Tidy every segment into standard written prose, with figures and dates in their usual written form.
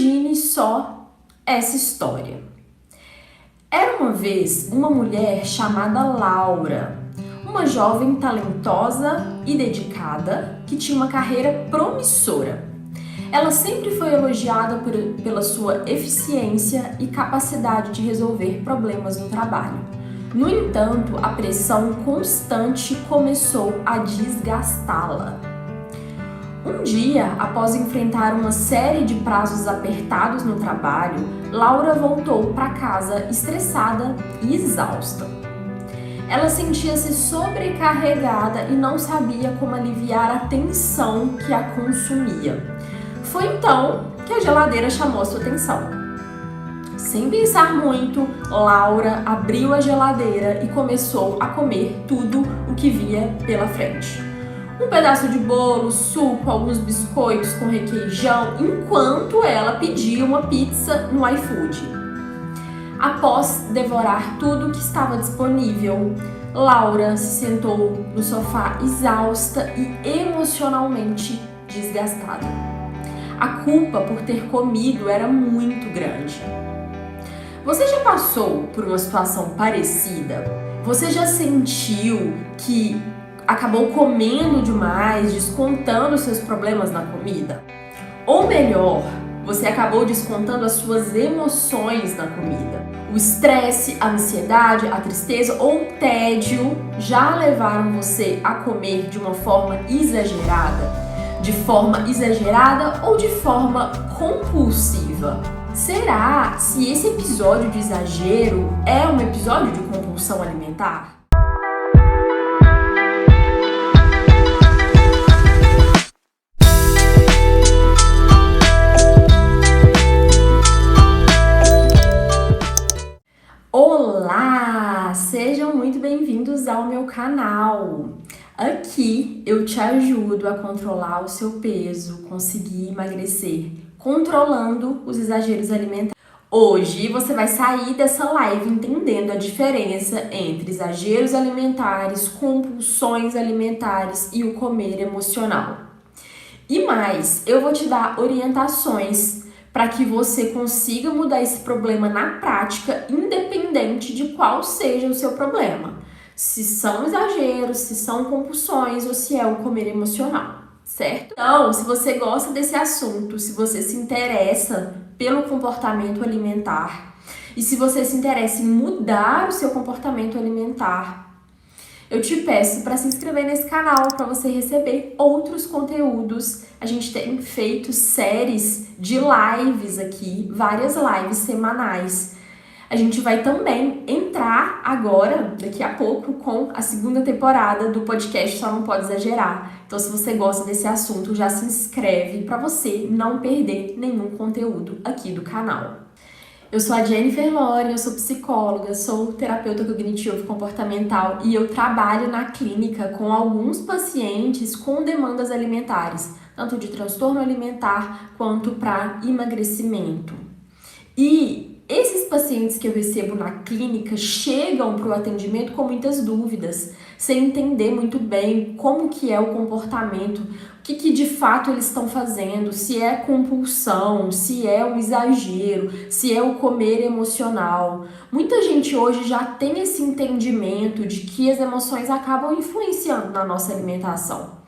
Imagine só essa história. Era uma vez uma mulher chamada Laura, uma jovem talentosa e dedicada que tinha uma carreira promissora. Ela sempre foi elogiada pela sua eficiência e capacidade de resolver problemas no trabalho. No entanto, a pressão constante começou a desgastá-la. Um dia, após enfrentar uma série de prazos apertados no trabalho, Laura voltou para casa estressada e exausta. Ela sentia-se sobrecarregada e não sabia como aliviar a tensão que a consumia. Foi então que a geladeira chamou a sua atenção. Sem pensar muito, Laura abriu a geladeira e começou a comer tudo o que via pela frente. Um pedaço de bolo, suco, alguns biscoitos com requeijão, enquanto ela pedia uma pizza no iFood. Após devorar tudo que estava disponível, Laura se sentou no sofá exausta e emocionalmente desgastada. A culpa por ter comido era muito grande. Você já passou por uma situação parecida? Você já sentiu que acabou comendo demais, descontando seus problemas na comida? Ou melhor, você acabou descontando as suas emoções na comida. O estresse, a ansiedade, a tristeza ou o tédio já levaram você a comer de uma forma exagerada? De forma exagerada ou de forma compulsiva? Será se esse episódio de exagero é um episódio de compulsão alimentar? Olá! Sejam muito bem-vindos ao meu canal. Aqui eu te ajudo a controlar o seu peso, conseguir emagrecer, controlando os exageros alimentares. Hoje você vai sair dessa live entendendo a diferença entre exageros alimentares, compulsões alimentares e o comer emocional. E mais, eu vou te dar orientações para que você consiga mudar esse problema na prática, independente de qual seja o seu problema. Se são exageros, se são compulsões ou se é o comer emocional, certo? Então, se você gosta desse assunto, se você se interessa pelo comportamento alimentar e se você se interessa em mudar o seu comportamento alimentar, eu te peço para se inscrever nesse canal para você receber outros conteúdos. A gente tem feito séries de lives aqui, várias lives semanais. A gente vai também entrar agora, daqui a pouco, com a segunda temporada do podcast Só Não Pode Exagerar. Então, se você gosta desse assunto, já se inscreve para você não perder nenhum conteúdo aqui do canal. Eu sou a Jennifer Loren, eu sou psicóloga, sou terapeuta cognitivo comportamental e eu trabalho na clínica com alguns pacientes com demandas alimentares, tanto de transtorno alimentar quanto para emagrecimento. E esses pacientes que eu recebo na clínica chegam para o atendimento com muitas dúvidas, sem entender muito bem como que é o comportamento, o que de fato eles estão fazendo, se é compulsão, se é um exagero, se é o comer emocional. Muita gente hoje já tem esse entendimento de que as emoções acabam influenciando na nossa alimentação,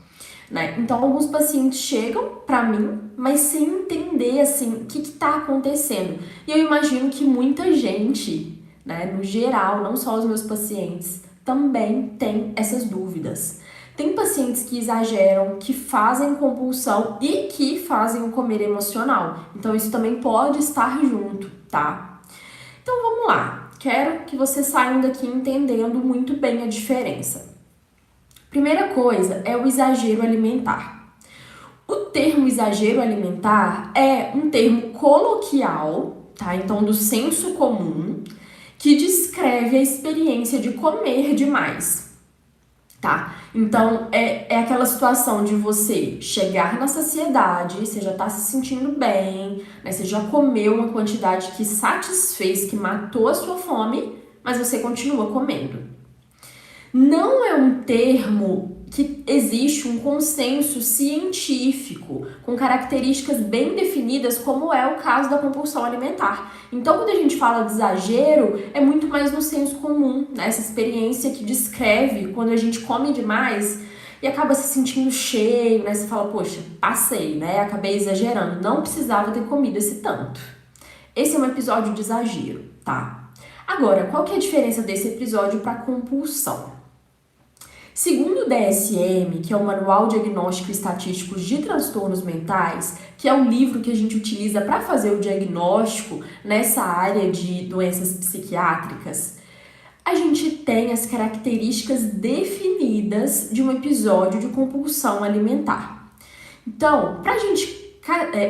né? Então, alguns pacientes chegam para mim, mas sem entender assim o que está acontecendo. E eu imagino que muita gente, né, no geral, não só os meus pacientes, também tem essas dúvidas. Tem pacientes que exageram, que fazem compulsão e que fazem o comer emocional. Então, isso também pode estar junto, tá? Então, vamos lá. Quero que vocês saiam daqui entendendo muito bem a diferença. Primeira coisa é o exagero alimentar. O termo exagero alimentar é um termo coloquial, tá? Então, do senso comum, que descreve a experiência de comer demais, tá? Então, é aquela situação de você chegar na saciedade, você já tá se sentindo bem, né? Você já comeu uma quantidade que satisfez, que matou a sua fome, mas você continua comendo. Não é um termo que existe um consenso científico com características bem definidas, como é o caso da compulsão alimentar. Então, quando a gente fala de exagero, é muito mais no senso comum, né? Essa experiência que descreve quando a gente come demais e acaba se sentindo cheio, né? Você fala, poxa, passei, né? Acabei exagerando, não precisava ter comido esse tanto. Esse é um episódio de exagero, tá? Agora, qual que é a diferença desse episódio para compulsão? Segundo o DSM, que é o Manual Diagnóstico e Estatístico de Transtornos Mentais, que é o livro que a gente utiliza para fazer o diagnóstico nessa área de doenças psiquiátricas, a gente tem as características definidas de um episódio de compulsão alimentar. Então, para a gente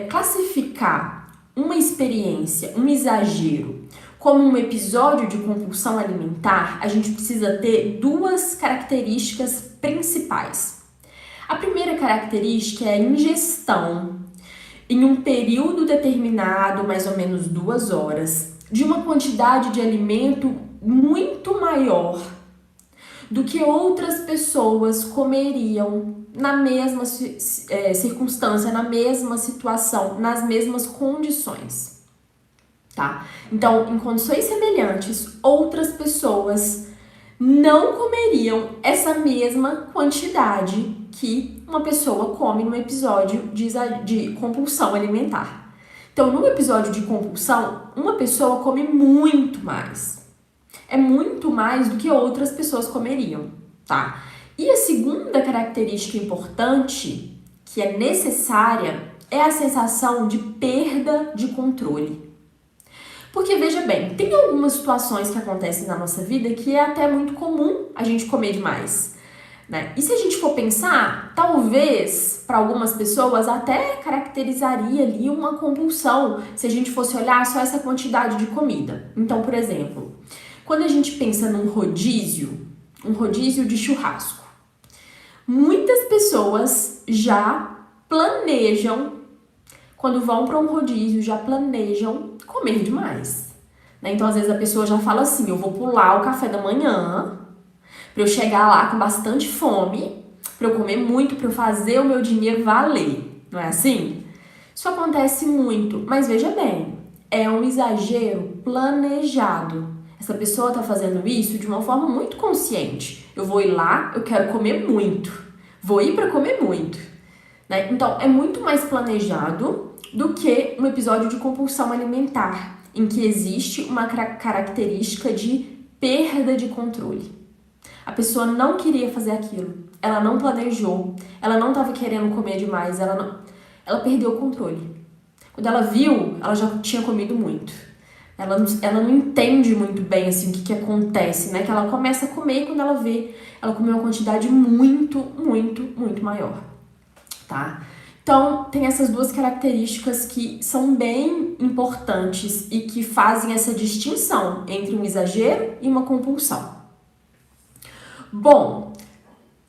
classificar uma experiência, um exagero, como um episódio de compulsão alimentar, a gente precisa ter duas características principais. A primeira característica é a ingestão, em um período determinado, mais ou menos 2 horas, de uma quantidade de alimento muito maior do que outras pessoas comeriam na mesma circunstância, na mesma situação, nas mesmas condições. Tá? Então, em condições semelhantes, outras pessoas não comeriam essa mesma quantidade que uma pessoa come num episódio de compulsão alimentar. Então, num episódio de compulsão, uma pessoa come muito mais. É muito mais do que outras pessoas comeriam, tá? E a segunda característica importante, que é necessária, é a sensação de perda de controle. Porque, veja bem, tem algumas situações que acontecem na nossa vida que é até muito comum a gente comer demais, né? E se a gente for pensar, talvez para algumas pessoas até caracterizaria ali uma compulsão, se a gente fosse olhar só essa quantidade de comida. Então, por exemplo, quando a gente pensa num rodízio, um rodízio de churrasco, muitas pessoas já planejam, quando vão para um rodízio, já planejam comer demais, né? Então, às vezes a pessoa já fala assim, eu vou pular o café da manhã para eu chegar lá com bastante fome, para eu comer muito, para eu fazer o meu dinheiro valer, não é assim? Isso acontece muito, mas veja bem, é um exagero planejado. Essa pessoa está fazendo isso de uma forma muito consciente. Eu vou ir lá, eu quero comer muito, vou ir para comer muito, né? Então, é muito mais planejado do que um episódio de compulsão alimentar, em que existe uma característica de perda de controle. A pessoa não queria fazer aquilo, ela não planejou, ela não estava querendo comer demais, ela perdeu o controle. Quando ela viu, ela já tinha comido muito. Ela não entende muito bem assim, o que acontece, né? Que ela começa a comer e quando ela vê, ela comeu uma quantidade muito, muito, muito maior, tá? Então, tem essas duas características que são bem importantes e que fazem essa distinção entre um exagero e uma compulsão. Bom,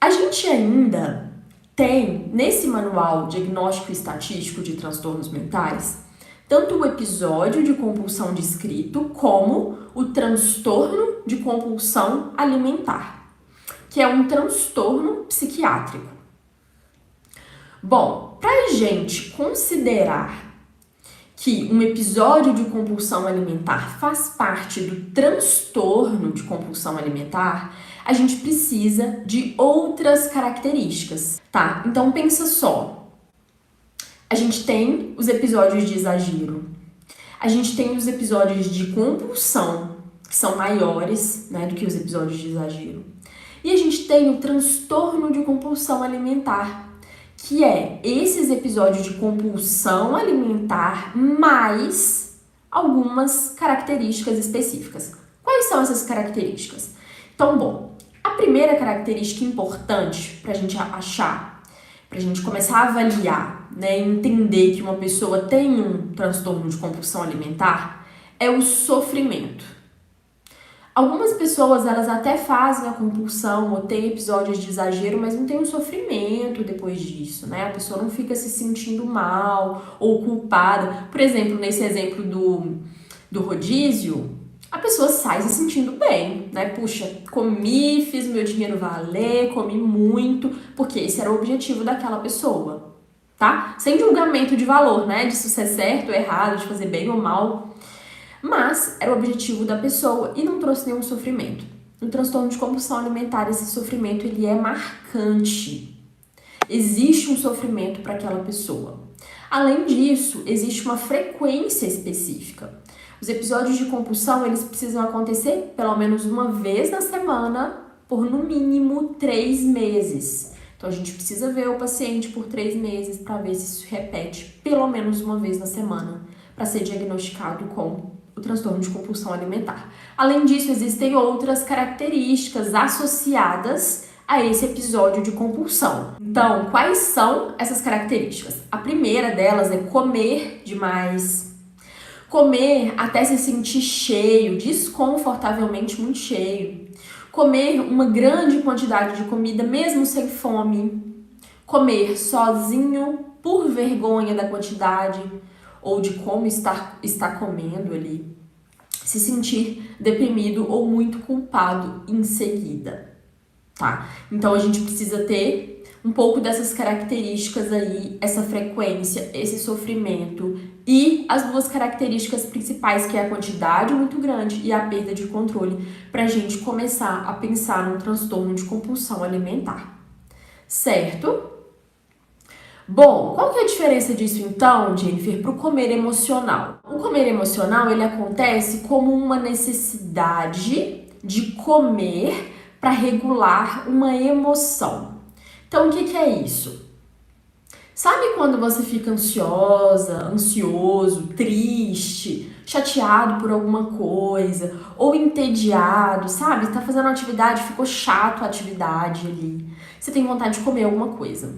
a gente ainda tem, nesse manual diagnóstico e estatístico de transtornos mentais, tanto o episódio de compulsão descrito como o transtorno de compulsão alimentar, que é um transtorno psiquiátrico. Bom, para a gente considerar que um episódio de compulsão alimentar faz parte do transtorno de compulsão alimentar, a gente precisa de outras características, tá? Então pensa só, a gente tem os episódios de exagero, a gente tem os episódios de compulsão, que são maiores, né, do que os episódios de exagero, e a gente tem o transtorno de compulsão alimentar, que é esses episódios de compulsão alimentar mais algumas características específicas. Quais são essas características? Então, bom, a primeira característica importante para a gente achar, para a gente começar a avaliar, né, entender que uma pessoa tem um transtorno de compulsão alimentar, é o sofrimento. Algumas pessoas, elas até fazem a compulsão ou têm episódios de exagero, mas não tem um sofrimento depois disso, né? A pessoa não fica se sentindo mal ou culpada. Por exemplo, nesse exemplo do rodízio, a pessoa sai se sentindo bem, né? Puxa, comi, fiz meu dinheiro valer, comi muito, porque esse era o objetivo daquela pessoa, tá? Sem julgamento de valor, né? De se isso é certo ou errado, de fazer bem ou mal. Mas era o objetivo da pessoa e não trouxe nenhum sofrimento. No transtorno de compulsão alimentar, esse sofrimento ele é marcante. Existe um sofrimento para aquela pessoa. Além disso, existe uma frequência específica. Os episódios de compulsão, eles precisam acontecer pelo menos uma vez na semana, por no mínimo 3 meses. Então, a gente precisa ver o paciente por 3 meses para ver se isso repete pelo menos uma vez na semana, para ser diagnosticado com o transtorno de compulsão alimentar. Além disso, existem outras características associadas a esse episódio de compulsão. Então, quais são essas características? A primeira delas é comer demais. Comer até se sentir cheio, desconfortavelmente muito cheio. Comer uma grande quantidade de comida mesmo sem fome. Comer sozinho por vergonha da quantidade ou de como está comendo ali. Se sentir deprimido ou muito culpado em seguida, tá? Então a gente precisa ter um pouco dessas características aí, essa frequência, esse sofrimento e as duas características principais, que é a quantidade muito grande e a perda de controle, pra gente começar a pensar num transtorno de compulsão alimentar, certo? Bom, qual que é a diferença disso então, Jennifer, para o comer emocional? O comer emocional, ele acontece como uma necessidade de comer para regular uma emoção. Então, o que é isso? Sabe quando você fica ansiosa, ansioso, triste, chateado por alguma coisa, ou entediado, sabe? Tá fazendo uma atividade, ficou chato a atividade ali. Você tem vontade de comer alguma coisa.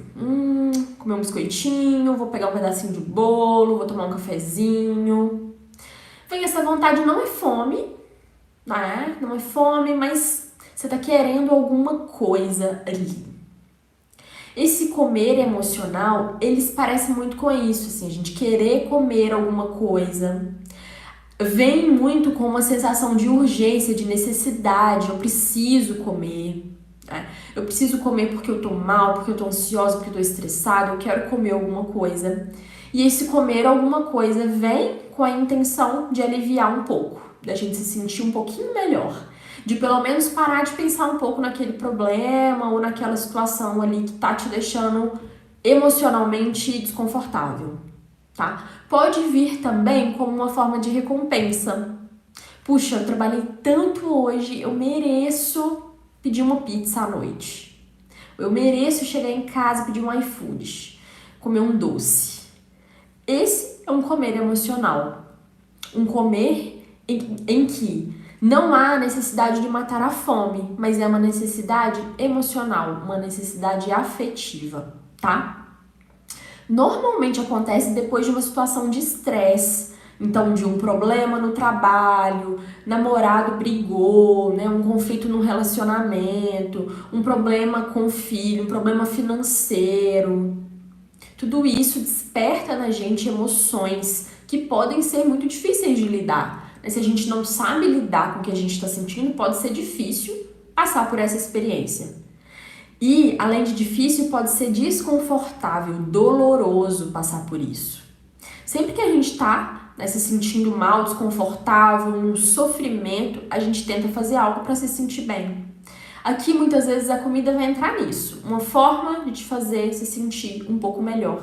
Comer um biscoitinho, vou pegar um pedacinho de bolo, vou tomar um cafezinho. Vem essa vontade, não é fome, né? Não é fome, mas você tá querendo alguma coisa ali. Esse comer emocional, eles parecem muito com isso, assim, a gente querer comer alguma coisa. Vem muito com uma sensação de urgência, de necessidade, eu preciso comer. Eu preciso comer porque eu tô mal, porque eu tô ansiosa, porque eu tô estressada, eu quero comer alguma coisa. E esse comer alguma coisa vem com a intenção de aliviar um pouco, da gente se sentir um pouquinho melhor, de pelo menos parar de pensar um pouco naquele problema ou naquela situação ali que tá te deixando emocionalmente desconfortável, tá? Pode vir também como uma forma de recompensa. Puxa, eu trabalhei tanto hoje, eu mereço pedir uma pizza à noite. Eu mereço chegar em casa e pedir um iFood, comer um doce. Esse é um comer emocional. Um comer em que não há necessidade de matar a fome, mas é uma necessidade emocional, uma necessidade afetiva, tá? Normalmente acontece depois de uma situação de estresse. Então, de um problema no trabalho, namorado brigou, né? Um conflito no relacionamento, um problema com o filho, um problema financeiro. Tudo isso desperta na gente emoções que podem ser muito difíceis de lidar. Se a gente não sabe lidar com o que a gente está sentindo, pode ser difícil passar por essa experiência. E, além de difícil, pode ser desconfortável, doloroso passar por isso. Sempre que a gente está se sentindo mal, desconfortável, num sofrimento, a gente tenta fazer algo para se sentir bem. Aqui, muitas vezes, a comida vai entrar nisso. Uma forma de te fazer se sentir um pouco melhor.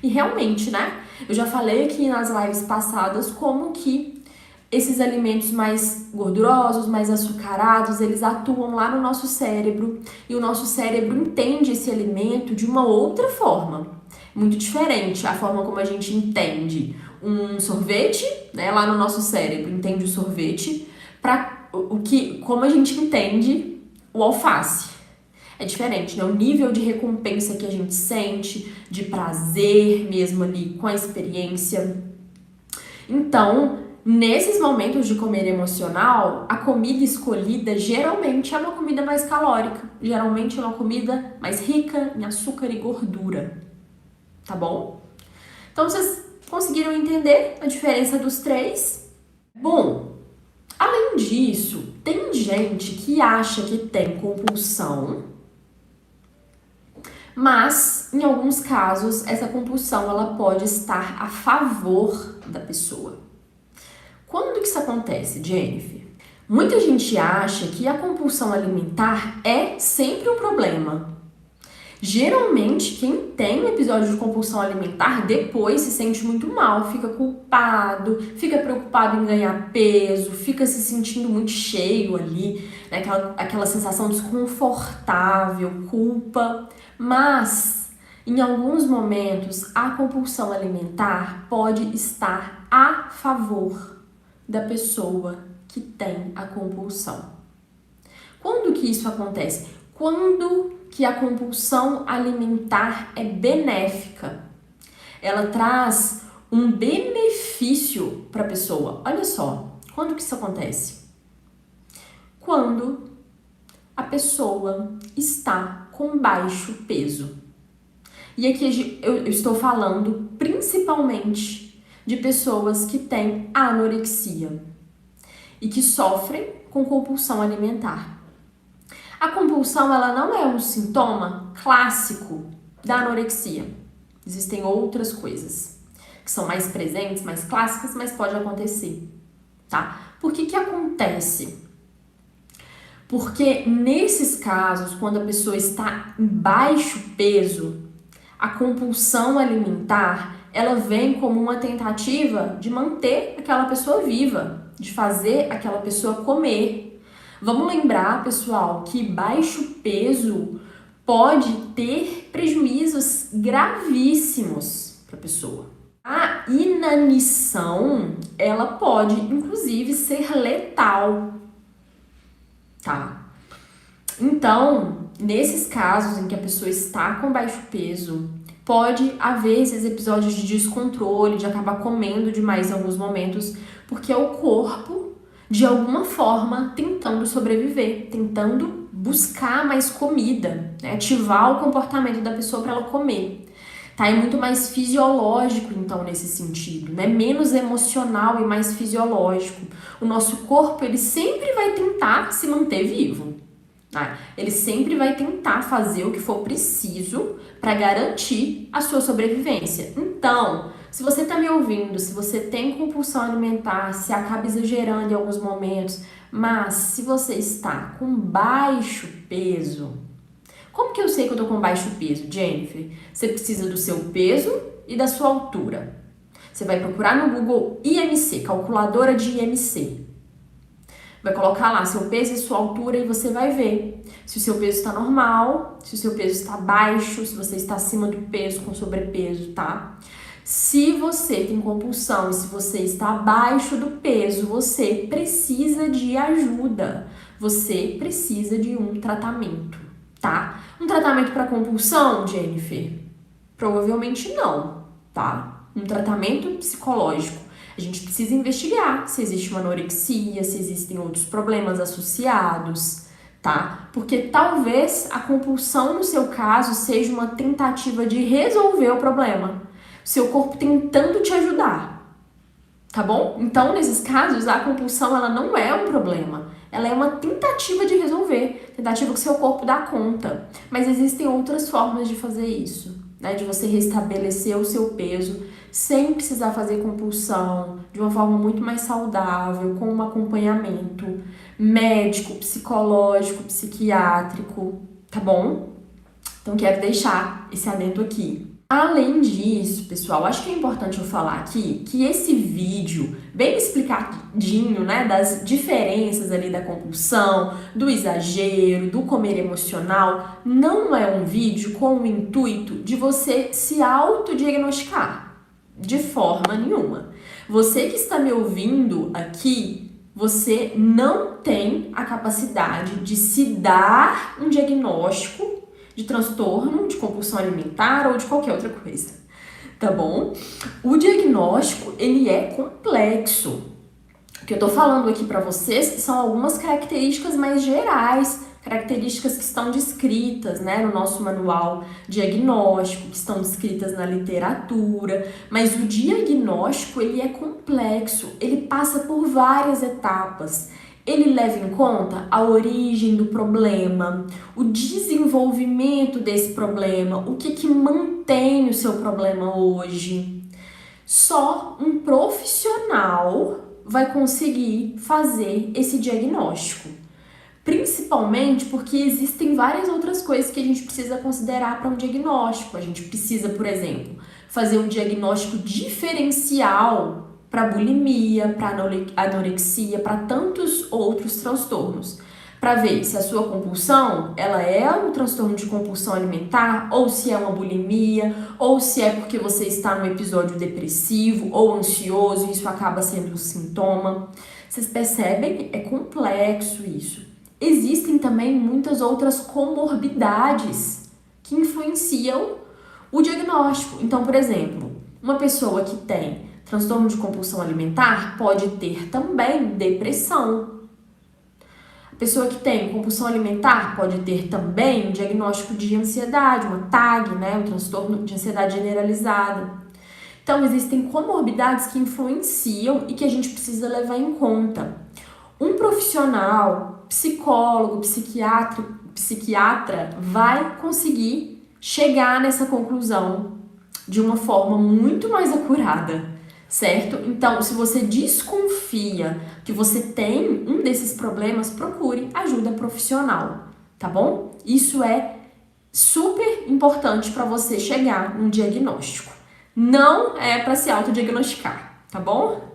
E realmente, né? Eu já falei aqui nas lives passadas como que esses alimentos mais gordurosos, mais açucarados, eles atuam lá no nosso cérebro. E o nosso cérebro entende esse alimento de uma outra forma. Muito diferente a forma como a gente entende um sorvete, né, lá no nosso cérebro, entende o sorvete, para como a gente entende o alface. É diferente, né? O nível de recompensa que a gente sente, de prazer mesmo ali com a experiência. Então, nesses momentos de comer emocional, a comida escolhida geralmente é uma comida mais calórica, geralmente é uma comida mais rica em açúcar e gordura, tá bom? Então, vocês conseguiram entender a diferença dos três? Bom, Além disso, tem gente que acha que tem compulsão, mas em alguns casos essa compulsão ela pode estar a favor da pessoa. Quando que isso acontece, Jennifer? Muita gente acha que a compulsão alimentar é sempre um problema. Geralmente, quem tem um episódio de compulsão alimentar depois se sente muito mal, fica culpado, fica preocupado em ganhar peso, fica se sentindo muito cheio ali, né? Aquela sensação desconfortável, culpa. Mas, em alguns momentos, a compulsão alimentar pode estar a favor da pessoa que tem a compulsão. Quando que isso acontece? Quando que a compulsão alimentar é benéfica. Ela traz um benefício para a pessoa. Olha só, quando que isso acontece? Quando a pessoa está com baixo peso. E aqui eu estou falando principalmente de pessoas que têm anorexia e que sofrem com compulsão alimentar. A compulsão ela não é um sintoma clássico da anorexia. Existem outras coisas que são mais presentes, mais clássicas, mas pode acontecer, tá? Por que acontece? Porque nesses casos, quando a pessoa está em baixo peso, a compulsão alimentar, ela vem como uma tentativa de manter aquela pessoa viva, de fazer aquela pessoa comer. Vamos lembrar, pessoal, que baixo peso pode ter prejuízos gravíssimos para a pessoa. A inanição, ela pode, inclusive, ser letal, tá? Então, nesses casos em que a pessoa está com baixo peso, pode haver esses episódios de descontrole, de acabar comendo demais em alguns momentos, porque é o corpo de alguma forma tentando sobreviver, tentando buscar mais comida, né? Ativar o comportamento da pessoa para ela comer. Tá? É muito mais fisiológico, então, nesse sentido, né? Menos emocional e mais fisiológico. O nosso corpo, ele sempre vai tentar se manter vivo. Tá? Ele sempre vai tentar fazer o que for preciso para garantir a sua sobrevivência. Então, se você está me ouvindo, se você tem compulsão alimentar, se acaba exagerando em alguns momentos, mas se você está com baixo peso, como que eu sei que eu estou com baixo peso, Jennifer? Você precisa do seu peso e da sua altura. Você vai procurar no Google IMC, calculadora de IMC. Vai colocar lá seu peso e sua altura e você vai ver se o seu peso está normal, se o seu peso está baixo, se você está acima do peso, com sobrepeso, tá? Se você tem compulsão e se você está abaixo do peso, você precisa de ajuda. Você precisa de um tratamento, tá? Um tratamento para compulsão, Jennifer? Provavelmente não, tá? Um tratamento psicológico. A gente precisa investigar se existe uma anorexia, se existem outros problemas associados, tá? Porque talvez a compulsão, no seu caso, seja uma tentativa de resolver o problema. Seu corpo tentando te ajudar, tá bom? Então, nesses casos, a compulsão, ela não é um problema. Ela é uma tentativa de resolver, tentativa que seu corpo dá conta. Mas existem outras formas de fazer isso, né? De você restabelecer o seu peso sem precisar fazer compulsão, de uma forma muito mais saudável, com um acompanhamento médico, psicológico, psiquiátrico, tá bom? Então, quero deixar esse adendo aqui. Além disso, pessoal, acho que é importante eu falar aqui que esse vídeo, bem explicadinho, né, das diferenças ali da compulsão, do exagero, do comer emocional, não é um vídeo com o intuito de você se autodiagnosticar, de forma nenhuma. Você que está me ouvindo aqui, você não tem a capacidade de se dar um diagnóstico de transtorno, de compulsão alimentar ou de qualquer outra coisa, tá bom? O diagnóstico, ele é complexo. O que eu tô falando aqui para vocês são algumas características mais gerais, características que estão descritas, né, no nosso manual diagnóstico, que estão descritas na literatura, mas o diagnóstico ele é complexo, ele passa por várias etapas. Ele leva em conta a origem do problema, o desenvolvimento desse problema, o que mantém o seu problema hoje. Só um profissional vai conseguir fazer esse diagnóstico. Principalmente porque existem várias outras coisas que a gente precisa considerar para um diagnóstico. A gente precisa, por exemplo, fazer um diagnóstico diferencial para bulimia, para anorexia, para tantos outros transtornos, para ver se a sua compulsão ela é um transtorno de compulsão alimentar, ou se é uma bulimia, ou se é porque você está num episódio depressivo ou ansioso e isso acaba sendo um sintoma. Vocês percebem? É complexo isso. Existem também muitas outras comorbidades que influenciam o diagnóstico. Então, por exemplo, uma pessoa que tem transtorno de compulsão alimentar pode ter também depressão. A pessoa que tem compulsão alimentar pode ter também um diagnóstico de ansiedade, uma TAG, né, um transtorno de ansiedade generalizada. Então, existem comorbidades que influenciam e que a gente precisa levar em conta. Um profissional, psicólogo, psiquiatra, vai conseguir chegar nessa conclusão de uma forma muito mais acurada, certo? Então, se você desconfia que você tem um desses problemas, procure ajuda profissional, tá bom? Isso é super importante para você chegar num diagnóstico. Não é para se autodiagnosticar, tá bom?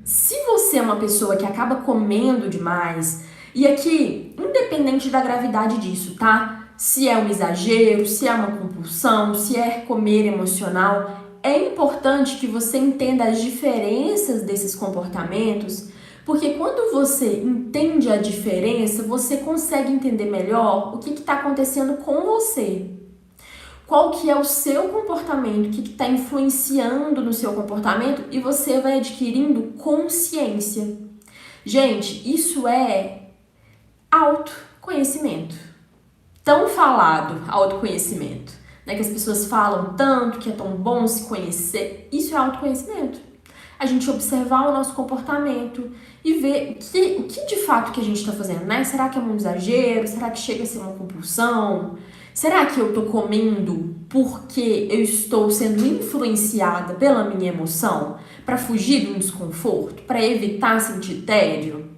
Se você é uma pessoa que acaba comendo demais, e aqui, independente da gravidade disso, tá? Se é um exagero, se é uma compulsão, se é comer emocional, é importante que você entenda as diferenças desses comportamentos, porque quando você entende a diferença, você consegue entender melhor o que está acontecendo com você. Qual que é o seu comportamento, o que está influenciando no seu comportamento e você vai adquirindo consciência. Gente, isso é autoconhecimento. Tão falado autoconhecimento, né? Que as pessoas falam tanto que é tão bom se conhecer. Isso é autoconhecimento. A gente observar o nosso comportamento e ver o que de fato que a gente está fazendo, né? Será que é um exagero? Será que chega a ser uma compulsão? Será que eu tô comendo porque eu estou sendo influenciada pela minha emoção para fugir de um desconforto, para evitar sentir tédio,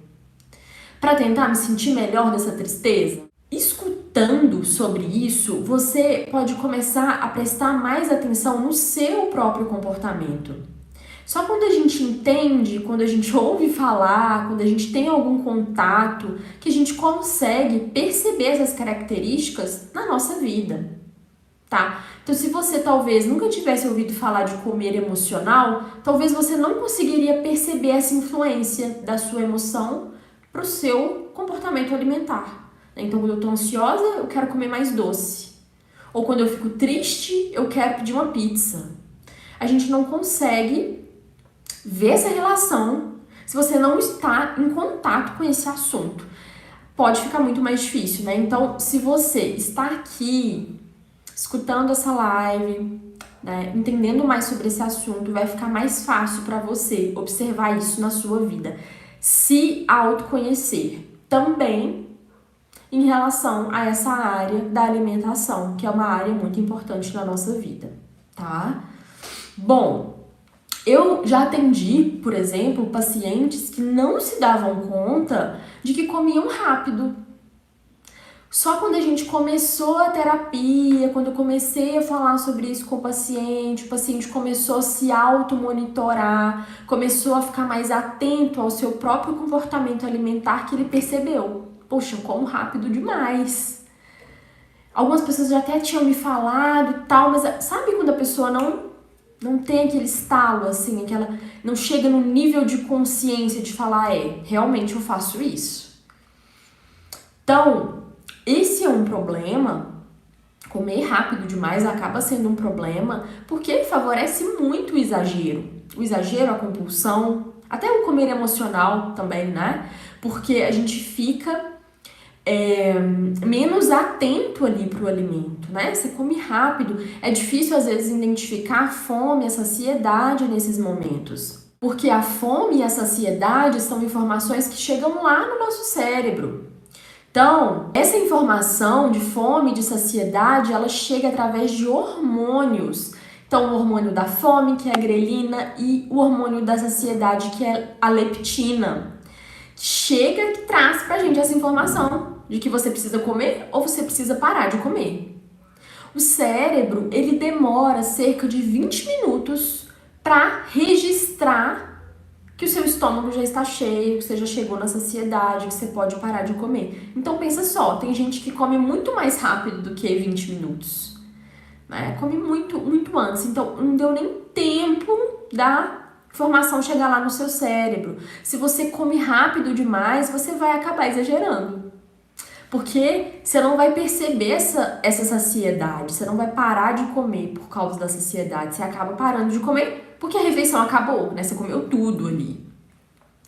para tentar me sentir melhor dessa tristeza? Escutando sobre isso, você pode começar a prestar mais atenção no seu próprio comportamento. Só quando a gente entende, quando a gente ouve falar, quando a gente tem algum contato, que a gente consegue perceber essas características na nossa vida, tá? Então, se você talvez nunca tivesse ouvido falar de comer emocional, talvez você não conseguiria perceber essa influência da sua emoção para o seu comportamento alimentar. Então, quando eu tô ansiosa, eu quero comer mais doce. Ou quando eu fico triste, eu quero pedir uma pizza. A gente não consegue ver essa relação se você não está em contato com esse assunto. Pode ficar muito mais difícil, né? Então, se você está aqui escutando essa live, né, entendendo mais sobre esse assunto, vai ficar mais fácil para você observar isso na sua vida. Se autoconhecer também em relação a essa área da alimentação, que é uma área muito importante na nossa vida, tá? Bom, eu já atendi, por exemplo, pacientes que não se davam conta de que comiam rápido. Só quando a gente começou a terapia, quando eu comecei a falar sobre isso com o paciente começou a se automonitorar, começou a ficar mais atento ao seu próprio comportamento alimentar, que ele percebeu: poxa, eu como rápido demais. Algumas pessoas já até tinham me falado e tal, mas sabe quando a pessoa não tem aquele estalo, assim, não chega no nível de consciência de falar, realmente eu faço isso. Então, esse é um problema. Comer rápido demais acaba sendo um problema porque favorece muito o exagero. O exagero, a compulsão, até o comer emocional também, né? porque a gente fica menos atento ali para o alimento, né? Você come rápido, é difícil às vezes identificar a fome, a saciedade nesses momentos. Porque a fome e a saciedade são informações que chegam lá no nosso cérebro. Então, essa informação de fome, de saciedade, ela chega através de hormônios. Então, o hormônio da fome, que é a grelina, e o hormônio da saciedade, que é a leptina. Chega que traz pra gente essa informação de que você precisa comer ou você precisa parar de comer. O cérebro, ele demora cerca de 20 minutos para registrar que o seu estômago já está cheio, que você já chegou na saciedade, que você pode parar de comer. Então pensa só, tem gente que come muito mais rápido do que 20 minutos, né? Come muito antes, então não deu nem tempo da informação chegar lá no seu cérebro. Se você come rápido demais, você vai acabar exagerando. Porque você não vai perceber essa saciedade, você não vai parar de comer por causa da saciedade, você acaba parando de comer porque a refeição acabou, né? Você comeu tudo ali.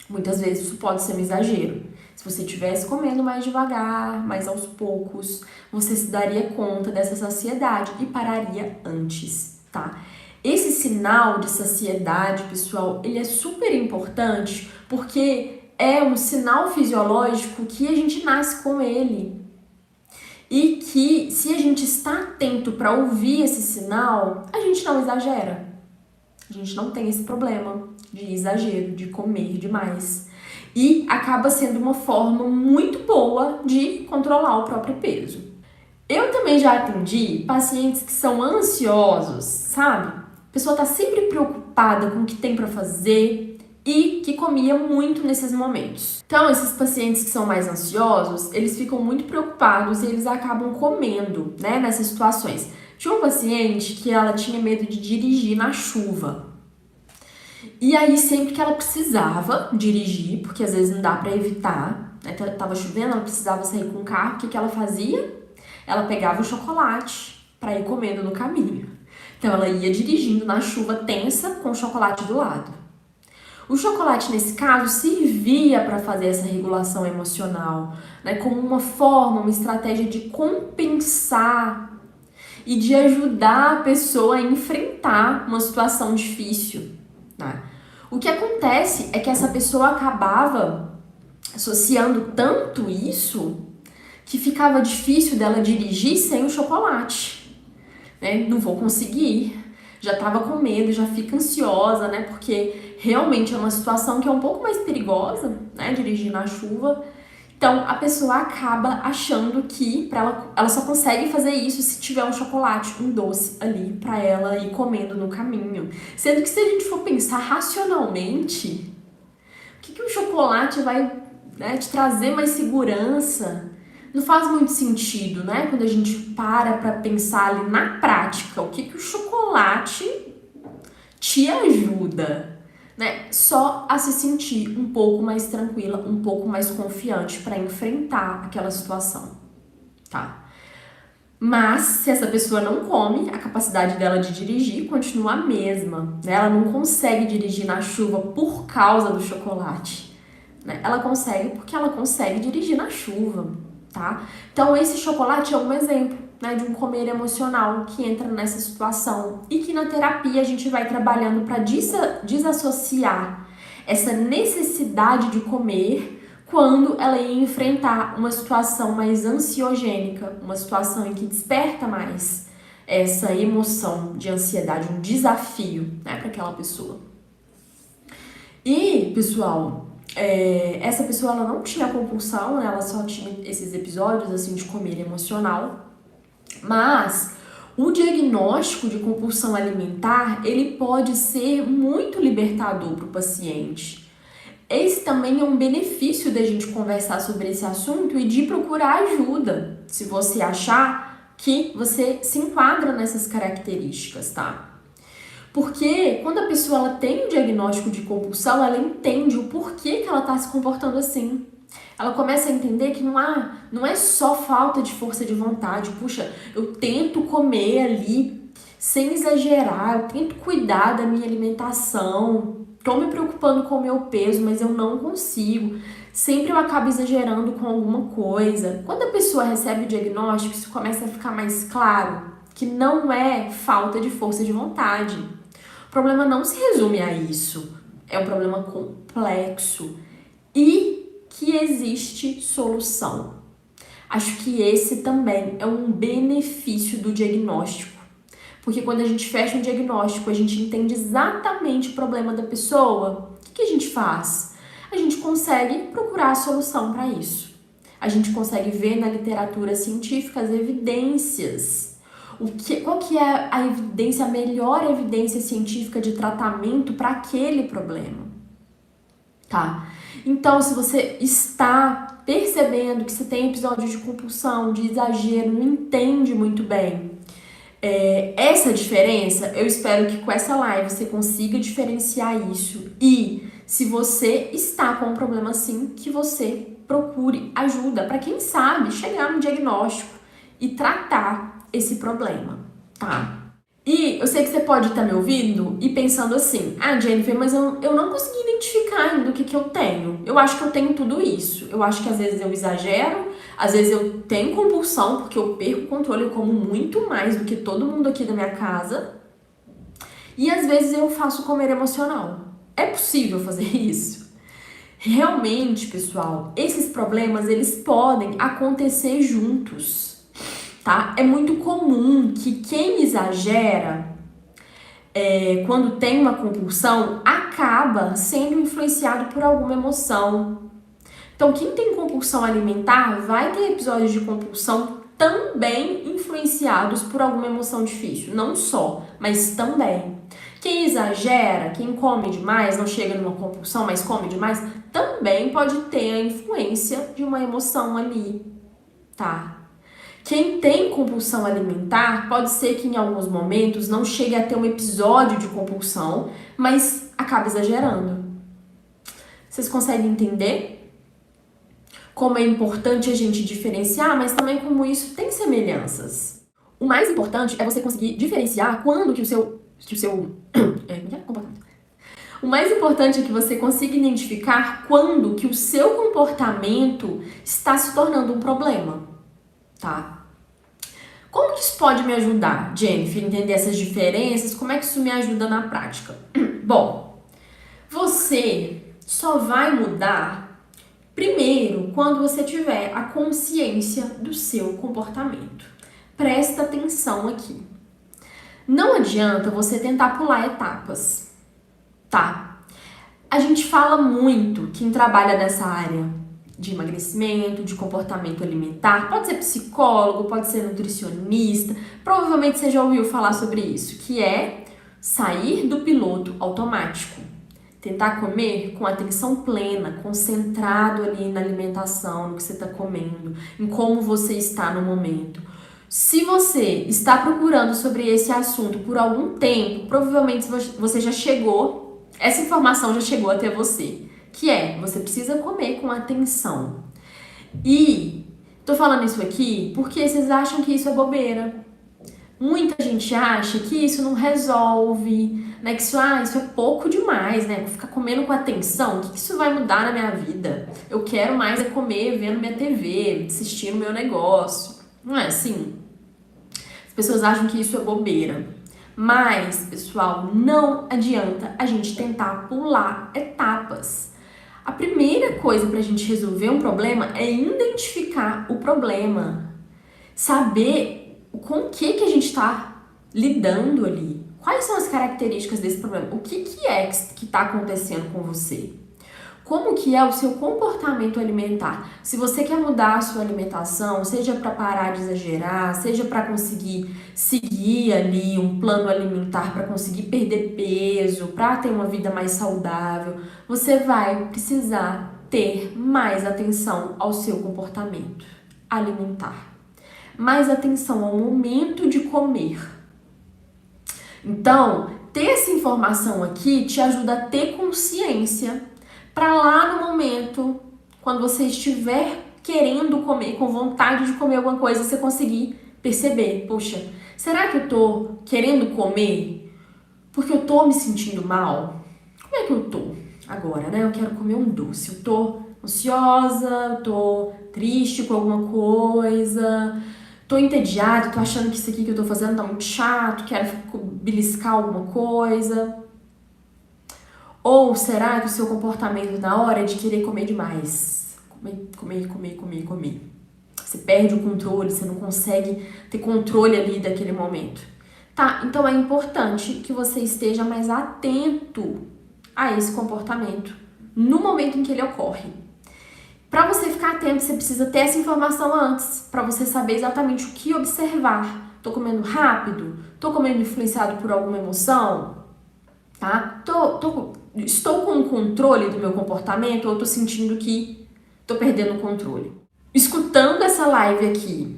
Muitas vezes isso pode ser um exagero. Se você estivesse comendo mais devagar, mais aos poucos, você se daria conta dessa saciedade e pararia antes, tá? Esse sinal de saciedade, pessoal, ele é super importante porque é um sinal fisiológico que a gente nasce com ele. E que, se a gente está atento para ouvir esse sinal, a gente não exagera. A gente não tem esse problema de exagero, de comer demais. E acaba sendo uma forma muito boa de controlar o próprio peso. Eu também já atendi pacientes que são ansiosos, sabe? A pessoa tá sempre preocupada com o que tem para fazer e que comia muito nesses momentos. Então, esses pacientes que são mais ansiosos, eles ficam muito preocupados e eles acabam comendo, né, nessas situações. Tinha uma paciente que ela tinha medo de dirigir na chuva. E aí, sempre que ela precisava dirigir, porque às vezes não dá para evitar, né, tava chovendo, ela precisava sair com o carro, o que ela fazia? Ela pegava o chocolate para ir comendo no caminho. Então, ela ia dirigindo na chuva tensa com o chocolate do lado. O chocolate, nesse caso, servia para fazer essa regulação emocional, né, como uma forma, uma estratégia de compensar e de ajudar a pessoa a enfrentar uma situação difícil, né? O que acontece é que essa pessoa acabava associando tanto isso que ficava difícil dela dirigir sem o chocolate, né? Não vou conseguir, já estava com medo, já fica ansiosa, né? Porque realmente é uma situação que é um pouco mais perigosa, né? Dirigir na chuva. Então, a pessoa acaba achando que ela só consegue fazer isso se tiver um chocolate, um doce ali para ela ir comendo no caminho. Sendo que se a gente for pensar racionalmente, o que o chocolate vai, né, te trazer mais segurança? Não faz muito sentido, né? Quando a gente para pensar ali na prática, o que o chocolate te ajuda, né? Só a se sentir um pouco mais tranquila, um pouco mais confiante para enfrentar aquela situação, tá? Mas se essa pessoa não come, a capacidade dela de dirigir continua a mesma, né? Ela não consegue dirigir na chuva por causa do chocolate, né? Ela consegue porque ela consegue dirigir na chuva, tá? Então esse chocolate é um exemplo, né, de um comer emocional que entra nessa situação e que na terapia a gente vai trabalhando para desassociar essa necessidade de comer quando ela ia enfrentar uma situação mais ansiogênica, uma situação em que desperta mais essa emoção de ansiedade, um desafio, né, para aquela pessoa. E, pessoal, essa pessoa ela não tinha compulsão, né, ela só tinha esses episódios assim de comer emocional. Mas o diagnóstico de compulsão alimentar, ele pode ser muito libertador para o paciente. Esse também é um benefício da gente conversar sobre esse assunto e de procurar ajuda, se você achar que você se enquadra nessas características, tá? Porque quando a pessoa ela tem um diagnóstico de compulsão, ela entende o porquê que ela está se comportando assim. Ela começa a entender que não é só falta de força de vontade. Puxa, eu tento comer ali sem exagerar, eu tento cuidar da minha alimentação, tô me preocupando com o meu peso, mas eu não consigo. Sempre eu acabo exagerando com alguma coisa. Quando a pessoa recebe o diagnóstico, isso começa a ficar mais claro que não é falta de força de vontade. O problema não se resume a isso. É um problema complexo e que existe solução. Acho que esse também é um benefício do diagnóstico. Porque quando a gente fecha um diagnóstico, a gente entende exatamente o problema da pessoa. O que a gente faz? A gente consegue procurar a solução para isso. A gente consegue ver na literatura científica as evidências. Qual que é a evidência, a melhor evidência científica de tratamento para aquele problema? Tá? Então, se você está percebendo que você tem episódios de compulsão, de exagero, não entende muito bem essa diferença, eu espero que com essa live você consiga diferenciar isso. E se você está com um problema assim, que você procure ajuda para quem sabe chegar no diagnóstico e tratar esse problema, tá? E eu sei que você pode estar me ouvindo e pensando assim, Jennifer, mas eu não consegui identificar ainda o que eu tenho. Eu acho que eu tenho tudo isso. Eu acho que às vezes eu exagero, às vezes eu tenho compulsão, porque eu perco o controle, eu como muito mais do que todo mundo aqui da minha casa. E às vezes eu faço comer emocional. É possível fazer isso? Realmente, pessoal, esses problemas, eles podem acontecer juntos. Tá? É muito comum que quem exagera quando tem uma compulsão acaba sendo influenciado por alguma emoção. Então, quem tem compulsão alimentar vai ter episódios de compulsão também influenciados por alguma emoção difícil. Não só, mas também. Quem exagera, quem come demais, não chega numa compulsão, mas come demais, também pode ter a influência de uma emoção ali, tá? Quem tem compulsão alimentar, pode ser que em alguns momentos não chegue a ter um episódio de compulsão, mas acaba exagerando. Vocês conseguem entender como é importante a gente diferenciar, mas também como isso tem semelhanças? O mais importante é você conseguir diferenciar quando que o seu comportamento. O mais importante é que você consiga identificar quando que o seu comportamento está se tornando um problema. Tá? Como que isso pode me ajudar, Jennifer, entender essas diferenças? Como é que isso me ajuda na prática? Bom, você só vai mudar primeiro quando você tiver a consciência do seu comportamento. Presta atenção aqui. Não adianta você tentar pular etapas, tá? A gente fala muito, quem trabalha nessa área de emagrecimento, de comportamento alimentar, pode ser psicólogo, pode ser nutricionista, provavelmente você já ouviu falar sobre isso, que é sair do piloto automático. Tentar comer com atenção plena, concentrado ali na alimentação, no que você está comendo, em como você está no momento. Se você está procurando sobre esse assunto por algum tempo, provavelmente você já chegou, essa informação já chegou até você. Que você precisa comer com atenção. E tô falando isso aqui porque vocês acham que isso é bobeira. Muita gente acha que isso não resolve, né? Que isso é pouco demais, né? Ficar comendo com atenção, o que isso vai mudar na minha vida? Eu quero mais comer vendo minha TV, assistindo meu negócio. Não é assim? As pessoas acham que isso é bobeira. Mas, pessoal, não adianta a gente tentar pular etapas. A primeira coisa para a gente resolver um problema é identificar o problema. Saber com o que a gente está lidando ali. Quais são as características desse problema? O que está acontecendo com você? Como que é o seu comportamento alimentar? Se você quer mudar a sua alimentação, seja para parar de exagerar, seja para conseguir seguir ali um plano alimentar, para conseguir perder peso, para ter uma vida mais saudável, você vai precisar ter mais atenção ao seu comportamento alimentar. Mais atenção ao momento de comer. Então, ter essa informação aqui te ajuda a ter consciência para lá no momento, quando você estiver querendo comer, com vontade de comer alguma coisa, você conseguir perceber, poxa, será que eu tô querendo comer porque eu tô me sentindo mal? Como é que eu tô agora, né? Eu quero comer um doce, eu tô ansiosa, tô triste com alguma coisa, tô entediada, tô achando que isso aqui que eu tô fazendo tá muito chato, quero beliscar alguma coisa. Ou será que o seu comportamento na hora é de querer comer demais? Comer. Você perde o controle, você não consegue ter controle ali daquele momento. Tá, então é importante que você esteja mais atento a esse comportamento no momento em que ele ocorre. Para você ficar atento, você precisa ter essa informação antes, para você saber exatamente o que observar. Tô comendo rápido? Tô comendo influenciado por alguma emoção? Tá? Estou com o controle do meu comportamento ou tô sentindo que tô perdendo o controle? Escutando essa live aqui,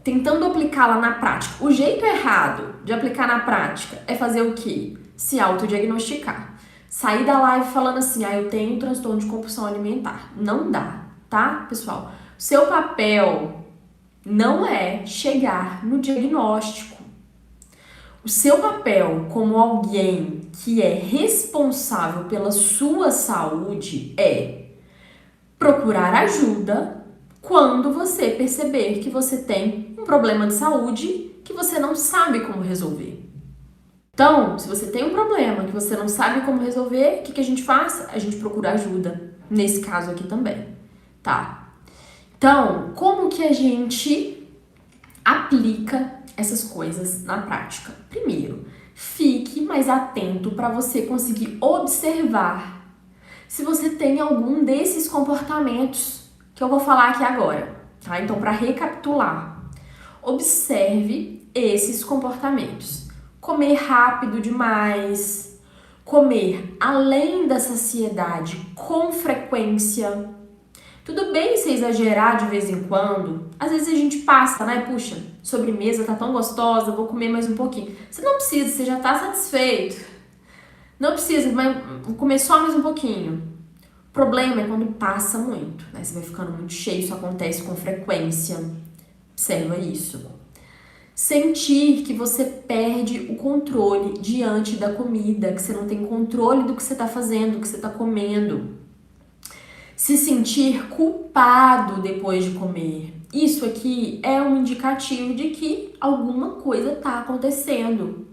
tentando aplicá-la na prática. O jeito errado de aplicar na prática é fazer o quê? Se autodiagnosticar. Sair da live falando assim, eu tenho transtorno de compulsão alimentar. Não dá, tá, pessoal? Seu papel não é chegar no diagnóstico. O seu papel como alguém que é responsável pela sua saúde é procurar ajuda quando você perceber que você tem um problema de saúde que você não sabe como resolver. Então, se você tem um problema que você não sabe como resolver, o que a gente faz? A gente procura ajuda, nesse caso aqui também, tá? Então, como que a gente aplica essas coisas na prática? Primeiro, fique mais atento para você conseguir observar se você tem algum desses comportamentos que eu vou falar aqui agora, tá? Então, para recapitular, observe esses comportamentos. Comer rápido demais, comer além da saciedade com frequência. Tudo bem se exagerar de vez em quando. Às vezes a gente passa, né? Puxa, sobremesa tá tão gostosa, vou comer mais um pouquinho. Você não precisa, você já tá satisfeito. Não precisa, mas vou comer só mais um pouquinho. O problema é quando passa muito, né? Você vai ficando muito cheio, isso acontece com frequência. Observa isso. Sentir que você perde o controle diante da comida, que você não tem controle do que você está fazendo, do que você está comendo. Se sentir culpado depois de comer. Isso aqui é um indicativo de que alguma coisa está acontecendo.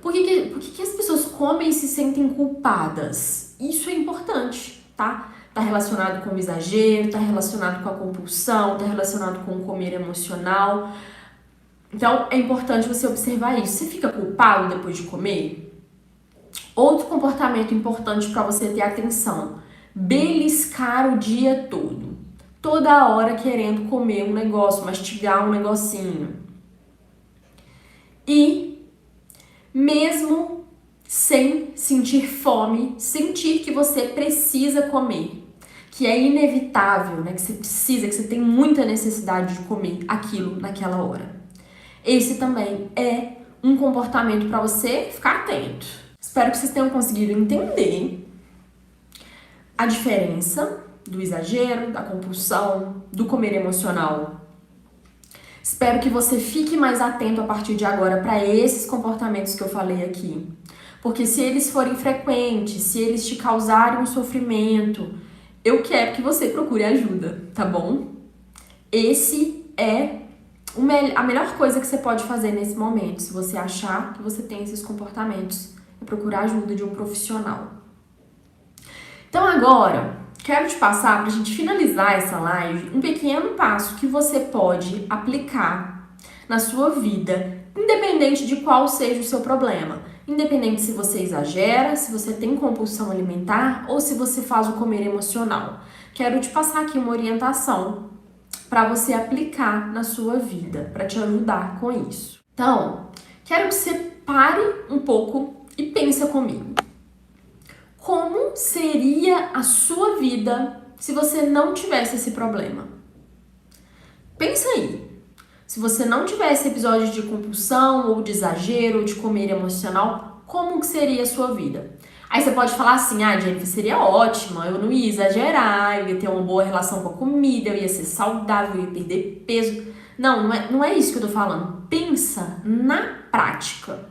Por que as pessoas comem e se sentem culpadas? Isso é importante, tá? Tá relacionado com o exagero, tá relacionado com a compulsão, tá relacionado com o comer emocional. Então, é importante você observar isso. Você fica culpado depois de comer? Outro comportamento importante para você ter atenção: beliscar o dia todo. Toda hora querendo comer um negócio, mastigar um negocinho. E, mesmo sem sentir fome, sentir que você precisa comer, que é inevitável, né? Que você precisa, que você tem muita necessidade de comer aquilo naquela hora. Esse também é um comportamento para você ficar atento. Espero que vocês tenham conseguido entender a diferença do exagero, da compulsão, do comer emocional. Espero que você fique mais atento a partir de agora para esses comportamentos que eu falei aqui. Porque se eles forem frequentes, se eles te causarem um sofrimento, eu quero que você procure ajuda, tá bom? Esse é a melhor coisa que você pode fazer nesse momento, se você achar que você tem esses comportamentos, é procurar ajuda de um profissional. Então agora, quero te passar, para a gente finalizar essa live, um pequeno passo que você pode aplicar na sua vida, independente de qual seja o seu problema. Independente se você exagera, se você tem compulsão alimentar ou se você faz o comer emocional. Quero te passar aqui uma orientação para você aplicar na sua vida, para te ajudar com isso. Então, quero que você pare um pouco e pense comigo. Como seria a sua vida se você não tivesse esse problema? Pensa aí. Se você não tivesse episódios de compulsão ou de exagero ou de comer emocional, como que seria a sua vida? Aí você pode falar assim, Jennifer, seria ótima, eu não ia exagerar, eu ia ter uma boa relação com a comida, eu ia ser saudável, eu ia perder peso. Não é isso que eu tô falando. Pensa na prática.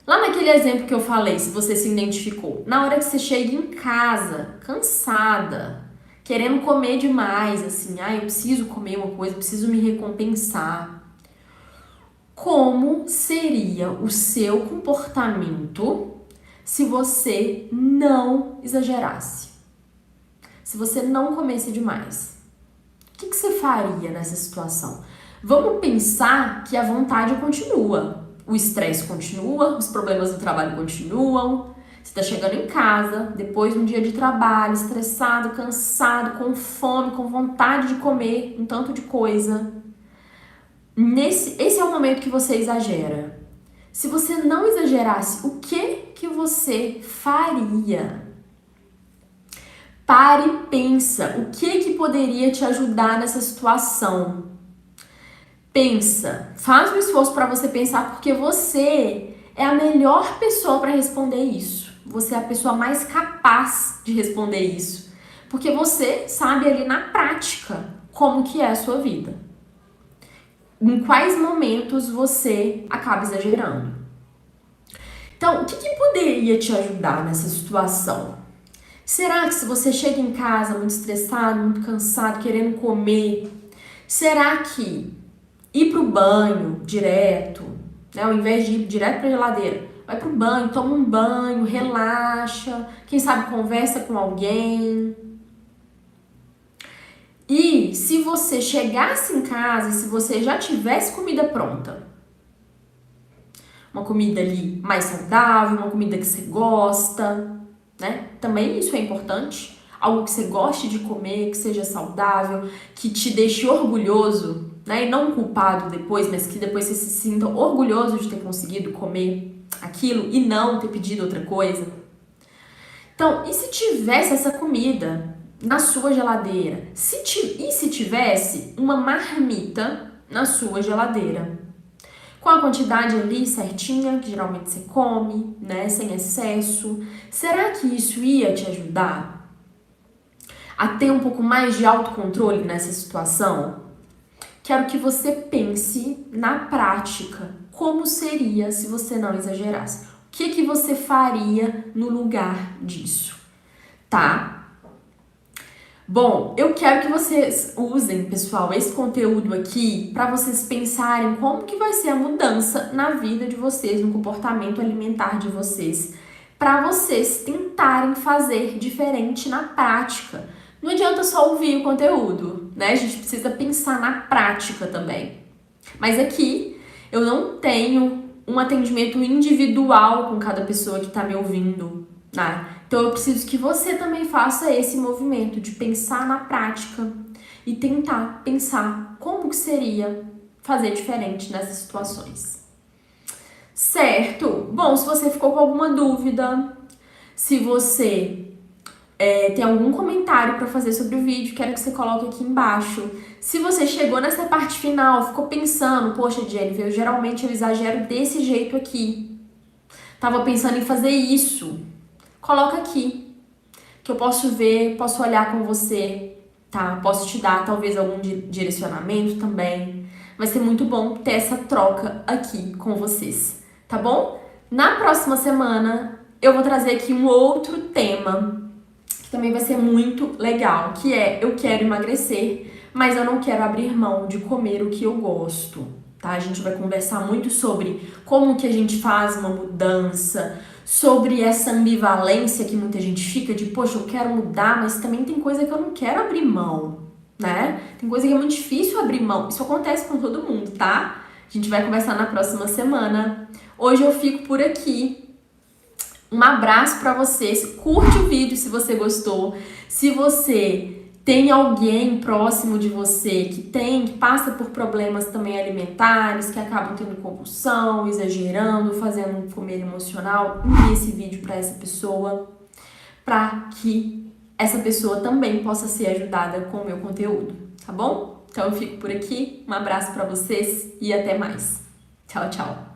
Lá naquele exemplo que eu falei, se você se identificou, na hora que você chega em casa, cansada, querendo comer demais, assim, eu preciso comer uma coisa, preciso me recompensar. Como seria o seu comportamento se você não exagerasse? Se você não comesse demais? O que você faria nessa situação? Vamos pensar que a vontade continua. O estresse continua, os problemas do trabalho continuam. Você está chegando em casa, depois de um dia de trabalho, estressado, cansado, com fome, com vontade de comer um tanto de coisa. Esse é o momento que você exagera. Se você não exagerasse, o que você faria? Pare e pensa, o que poderia te ajudar nessa situação? Pensa, faz um esforço para você pensar, porque você é a melhor pessoa para responder isso. Você é a pessoa mais capaz de responder isso, porque você sabe ali na prática como que é a sua vida. Em quais momentos você acaba exagerando. Então, o que poderia te ajudar nessa situação? Será que se você chega em casa muito estressado, muito cansado, querendo comer, será que ir pro banho direto, né, ao invés de ir direto pra geladeira, vai pro banho, toma um banho, relaxa, quem sabe conversa com alguém. E se você chegasse em casa e se você já tivesse comida pronta, uma comida ali mais saudável, uma comida que você gosta, né? Também isso é importante. Algo que você goste de comer, que seja saudável, que te deixe orgulhoso, né? E não culpado depois, mas que depois você se sinta orgulhoso de ter conseguido comer aquilo e não ter pedido outra coisa. Então, e se tivesse essa comida na sua geladeira? E se tivesse uma marmita na sua geladeira? Com a quantidade ali certinha, que geralmente você come, né, sem excesso. Será que isso ia te ajudar a ter um pouco mais de autocontrole nessa situação? Quero que você pense na prática como seria se você não exagerasse. O que você faria no lugar disso, tá? Bom, eu quero que vocês usem, pessoal, esse conteúdo aqui para vocês pensarem como que vai ser a mudança na vida de vocês, no comportamento alimentar de vocês, para vocês tentarem fazer diferente na prática. Não adianta só ouvir o conteúdo, né? A gente precisa pensar na prática também. Mas aqui eu não tenho um atendimento individual com cada pessoa que está me ouvindo, né? Então eu preciso que você também faça esse movimento de pensar na prática e tentar pensar como que seria fazer diferente nessas situações. Certo? Bom, se você ficou com alguma dúvida, se você tem algum comentário para fazer sobre o vídeo, quero que você coloque aqui embaixo. Se você chegou nessa parte final, ficou pensando, poxa, Jennifer, geralmente eu exagero desse jeito aqui. Tava pensando em fazer isso. Coloca aqui, que eu posso ver, posso olhar com você, tá? Posso te dar talvez algum direcionamento também. Vai ser muito bom ter essa troca aqui com vocês, tá bom? Na próxima semana eu vou trazer aqui um outro tema que também vai ser muito legal, que é eu quero emagrecer, mas eu não quero abrir mão de comer o que eu gosto, tá? A gente vai conversar muito sobre como que a gente faz uma mudança, sobre essa ambivalência que muita gente fica de, poxa, eu quero mudar, mas também tem coisa que eu não quero abrir mão, né? Tem coisa que é muito difícil abrir mão. Isso acontece com todo mundo, tá? A gente vai conversar na próxima semana. Hoje eu fico por aqui. Um abraço pra vocês. Curte o vídeo se você gostou. Se você tem alguém próximo de você que passa por problemas também alimentares, que acabam tendo compulsão, exagerando, fazendo um comer emocional, envie esse vídeo para essa pessoa, para que essa pessoa também possa ser ajudada com o meu conteúdo, tá bom? Então eu fico por aqui, um abraço para vocês e até mais. Tchau, tchau!